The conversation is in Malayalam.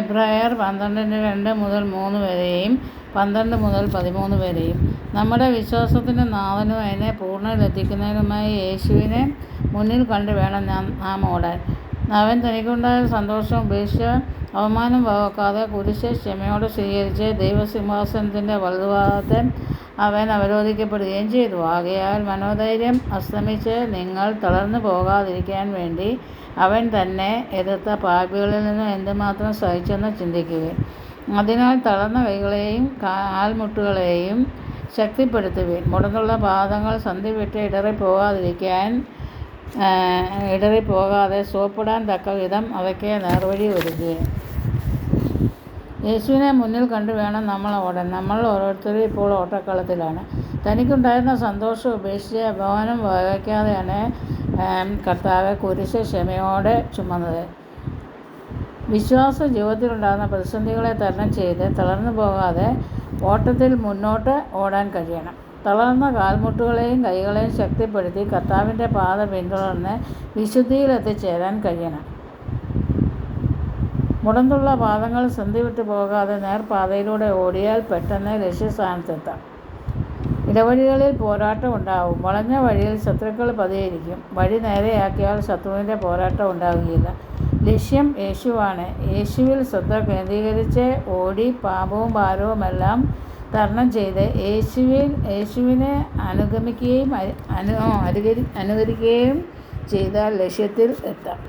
എബ്രായർ 12:2-3 വരെയും 12-13 വരെയും. നമ്മുടെ വിശ്വാസത്തിൻ്റെ നാഥനും അതിനെ പൂർണ്ണതയിലെത്തിക്കുന്നവനുമായ യേശുവിനെ മുന്നിൽ കണ്ടു വേണം നാം ഓടാൻ. അവൻ തനിക്കുണ്ടായ സന്തോഷം ഉപേക്ഷിച്ച് അവമാനം വകവെക്കാതെ കുരിശ് ക്ഷമയോടെ സ്വീകരിച്ച് ദൈവസിംഹാസനത്തിൻ്റെ വലതുഭാഗത്ത് അവൻ അവരോധിക്കപ്പെടുകയും ചെയ്തു. ആകയാൽ മനോധൈര്യം അസ്തമിച്ച് നിങ്ങൾ തളർന്നു പോകാതിരിക്കാൻ വേണ്ടി അവൻ തന്നെ എതിർത്ത പാപികളിൽ നിന്ന് എന്തുമാത്രം സഹിച്ചെന്ന് ചിന്തിക്കുവിൻ. അതിനാൽ തളർന്ന കൈകളെയും കാൽമുട്ടുകളെയും ശക്തിപ്പെടുത്തുവിൻ. മുടന്തുള്ള പാദങ്ങൾ സന്ധി വിട്ട് ഇടറിപ്പോകാതെ സോപ്പിടാൻ തക്കവിധം അവയ്ക്ക് നേർവഴി ഒരുക്കുവിൻ. യേശുവിനെ മുന്നിൽ കണ്ടു വേണം നമ്മൾ ഓടാൻ. നമ്മൾ ഓരോരുത്തരും ഇപ്പോൾ ഓട്ടക്കളത്തിലാണ്. തനിക്കുണ്ടായിരുന്ന സന്തോഷം ഉപേക്ഷിച്ച് അപമാനം വകവയ്ക്കാതെയാണ് കർത്താവ് കുരിശ് ക്ഷമയോടെ ചുമന്നത്. വിശ്വാസ ജീവിതത്തിലുണ്ടാകുന്ന പ്രതിസന്ധികളെ തരണം ചെയ്ത് തളർന്നു പോകാതെ ഓട്ടത്തിൽ മുന്നോട്ട് ഓടാൻ കഴിയണം. തളർന്ന കാൽമുട്ടുകളെയും കൈകളെയും ശക്തിപ്പെടുത്തി കർത്താവിൻ്റെ പാത പിന്തുടർന്ന് വിശുദ്ധിയിൽ എത്തിച്ചേരാൻ കഴിയണം. മുടന്തുള്ള പാദങ്ങൾ സന്ധി വിട്ടു പോകാതെ നേർപാതയിലൂടെ ഓടിയാൽ പെട്ടെന്ന് ലക്ഷ്യസ്ഥാനത്തെത്താം. ഇടവഴികളിൽ പോരാട്ടം ഉണ്ടാവും. വളഞ്ഞ വഴിയിൽ ശത്രുക്കൾ പതിയിരിക്കും. വഴി നേരെയാക്കിയാൽ ശത്രുവിൻ്റെ പോരാട്ടം ഉണ്ടാവുകയില്ല. ലക്ഷ്യം യേശുവാണ്. യേശുവിൽ ശ്രദ്ധ കേന്ദ്രീകരിച്ച് ഓടി പാപവും ഭാരവുമെല്ലാം തരണം ചെയ്ത് യേശുവിനെ അനുകരിക്കുകയും ചെയ്താൽ ലക്ഷ്യത്തിൽ എത്താം.